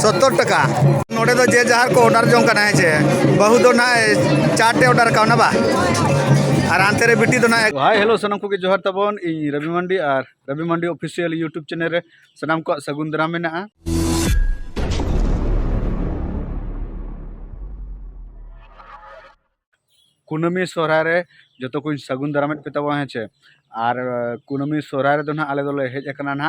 सत्तर टका नोड़े तो जे जहाँ को ऑर्डर जों करना है चे बहु दो ना 4 टे ऑर्डर का ना बा और आंते रे बिटी तो ना हाय हेलो सनम को के जोहर तबन इ रवि मंडी और रवि मंडी ऑफिशियल यूट्यूब चैनल रे सनम को सगुन दाराम मेना कुनमी सोहराय रे जतो को सगुन दाराम पे तब है चे और कुनमी सोहराय रे तो ना आले दोले हेज एकना ना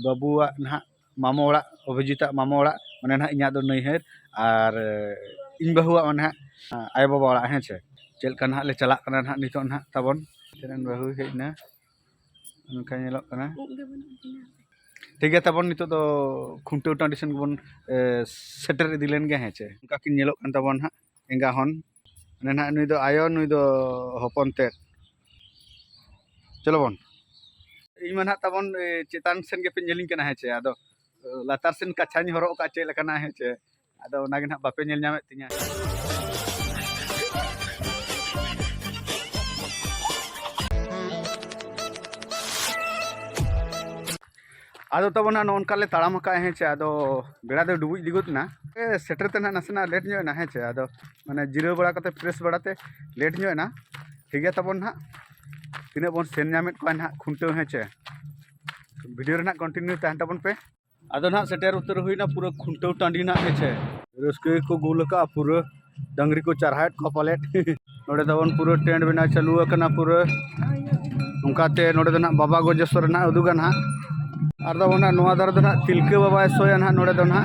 बाबुआ ना मामो ओड़ा अभिजीता मामो ओड़ा माने ना इना दो नैहर और इन बहुआ माने आय बाबा ओड़ा है चे चेल का ना ले चला कना ना नितो ना तबन तेरन बहु हेजना उनका नेलो कना ठीक है तबन नितो तो खुंटो ट्रेडिशन बन सेटर दिलेन गे है चे उनका कि नेलो कन तबन हा एंगा हन माने ना नुई दो आयो नुई दो हपन ते चलो बन इन ना तबन चेतान सेन गे पे नेलिंग कना है चे आदो लातार सेन काछानी हरो का चे लकना है चे आदो नागे ना बापे नेल ᱧᱟᱢᱮ तिया आदो तबना नोनका ले ताड़ाम का है चे आदो बेड़ा दो डुबुज दिगुतना सेटर ते ना नसना लेट ᱧᱚᱜ ना है चे आदो माने जिरो बड़ा कते फ्रेश बड़ाते लेट ᱧᱚᱜ ना ठीक है तबन ना तिने बन सेन ᱧᱟᱢᱮत को ना खुंटो है चे वीडियो रे ना कंटिन्यू तहन तबन पे आदो ना सेटर उतर हुईना पूरा खुंटो टांडी ना है चे रस्के को गुलका पूरा डंगरी को चढ़ाट को पलेट नोडे तबन पूरा टेंट बिना चालू कना पूरा उनकाते नोडे दना बाबा गोजेश्वर ना उदुगा ना और दो ना नोआ दर दना तिलके बाबा सोया ना नोडे दना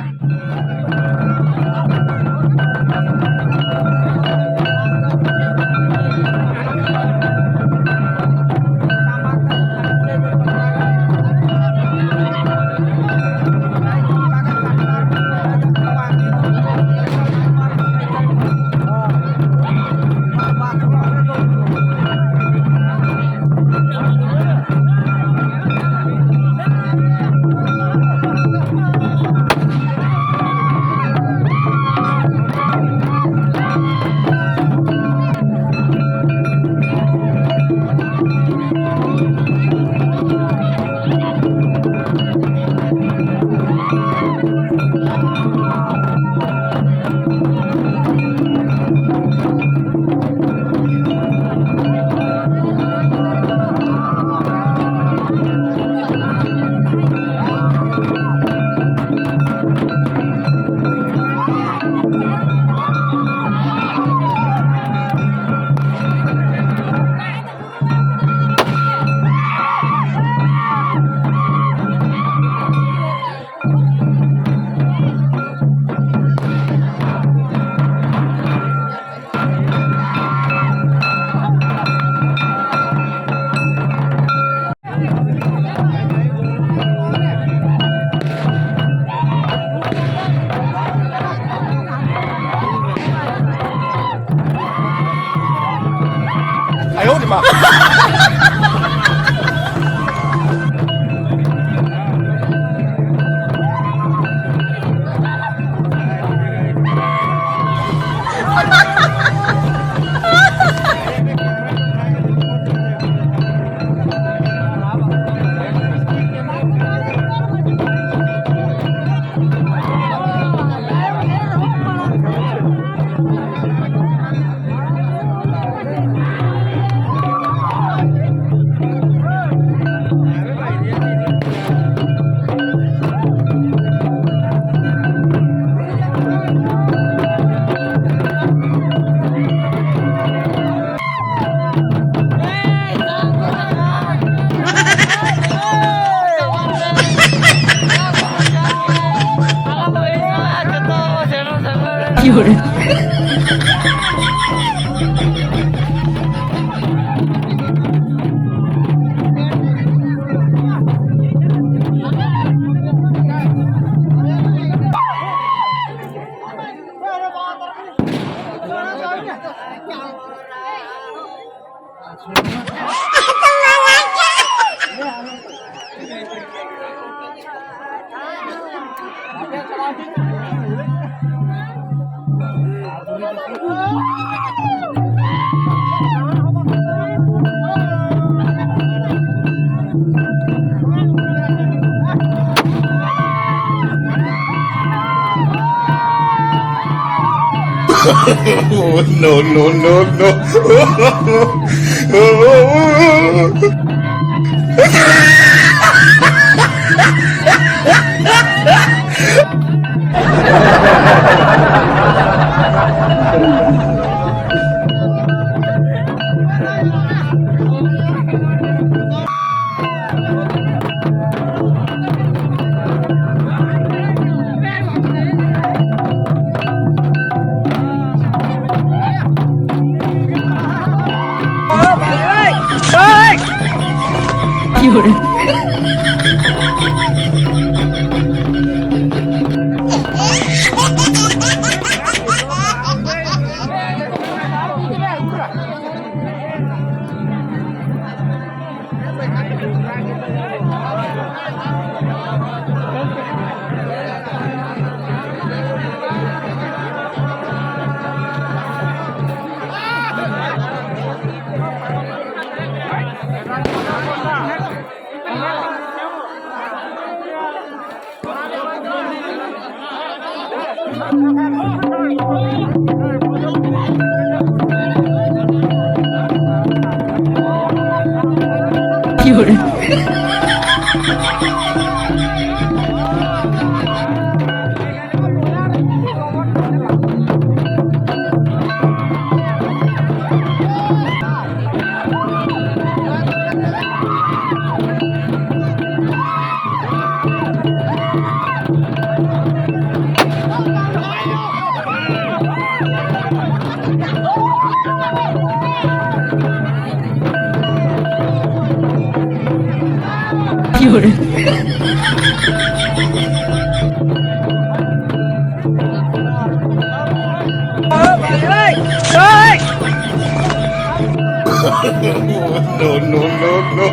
Oh, no, no, no, no. No, no, no, no.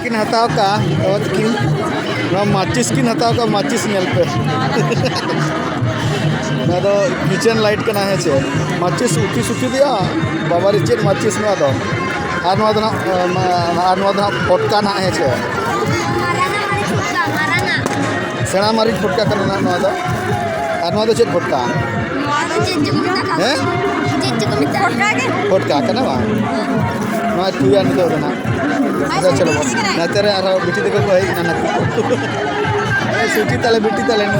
किन हताव का और किन माचिस किन हताव का माचिस नेल पे ना दो किचन लाइट का ना है चे माचिस उठी सुखी दिया बाबारी चेन माचिस ना दो आनवादना फटका ना है चे सेना मारी फटका करना ना दो आनवादो चेन फटका हैं फटका करना बा ना तुया नहीं दो ना चलो ना तेरे आरा बिटी देखो भाई ना ना सुटी ताले बिटी ताले नो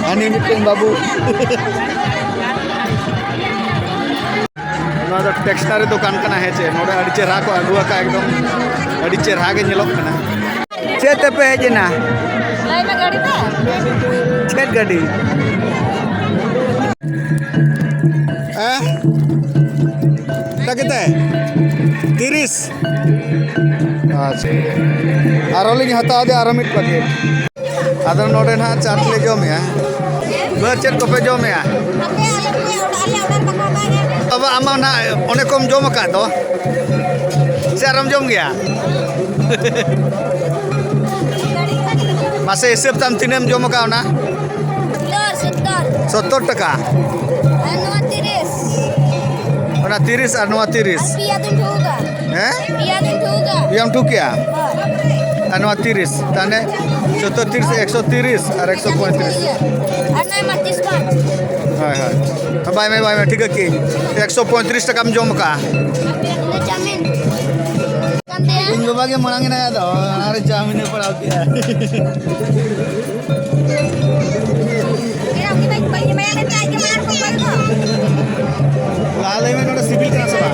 आनी मिटन बाबू ना तो टेक्सटाइल दुकान कना है चे नोडे अड़ी चेहरा को अगुआ का एकदम अड़ी चेहरा के नेलोक कना चेते पे है जना लाई में गाड़ी पे चेत गाड़ी कितना है 30 अच्छा आरोलिंग हता दे आरो मिट पैकेट आदर नोडे ना चाट ले जमे बर चेत को पे जमे अब आमा ना ओने कम जम का दो से आराम जम गया मासे हिसाब ताम तिनेम जम का ना 70 टका ना 30 और 30 हैं पियाम टू क्या अनवा 30 ताने 70 130 और 135 हाय हाय बाय में ठीक है कि 135 टका में जम का इन बाबा के मनांगे ना दो अरे जामिन पड़ाओ क्या लाले में नोडे सिविल का सभा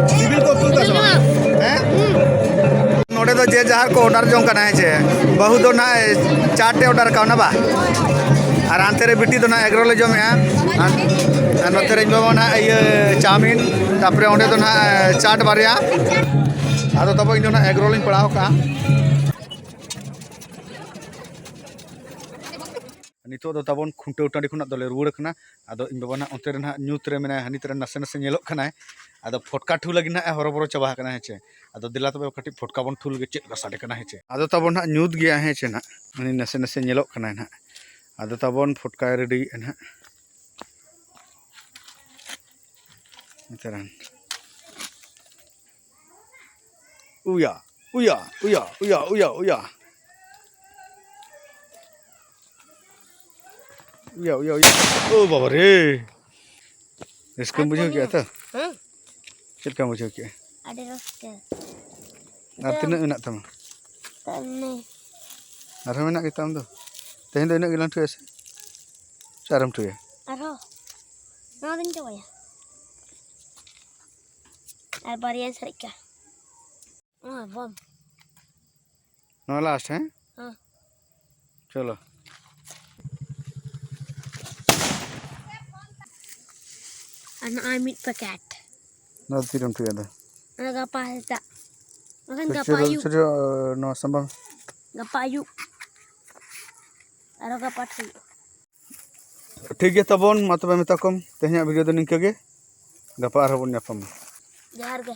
सिविल को तुल का सभा हैं नोडे तो जे जहार को ऑर्डर जों करना है जे बहु दो ना चाटे ऑर्डर का ना बा और आंते रे बिटी दो ना एग रोल जो में और नोते रे जो ना ये चाउमीन तापरे ओंडे दो ना चाट बारिया आदो तब इन ना एग रोलिंग पड़ाओ का नितो दो तबन खुंटे उटाड़ी खुना दले रुड़ खना आदो इन बाबा ना ओंते रे ना न्यूत रे मेना हनी तरे नसे नसे नेलोक खना आदो फटका ठू लगी ना हरबरो चबा कना हेचे आदो दिला तबे कटी फटका बन ठूल गे चेक का साडे कना हेचे आदो तबन ना न्यूत गया हेचे ना हनी नसे नसे नेलोक खना ना आदो तबन फटका रेडी ना इतरान उया उया उया उया उया उया या या ओ बाबा रे इसको मुझे क्या था चल का मुझे क्या ada roster artinya enak tama tane arah enak kita am tu tehen do enak gilan tu ese saram tu ya aro no din coba ya albarian serika bom no last है हाँ चलो anak amit paket no tiram tu ya dah anak apa tak makan gapayu no sambal gapayu aro gapat sih ठीक है तबन मा तबे मेता कम तेहना video दो निंका गे गपा आरो बन ᱧᱟᱯᱟᱢ ᱡᱚᱦᱟᱨ ᱜᱮ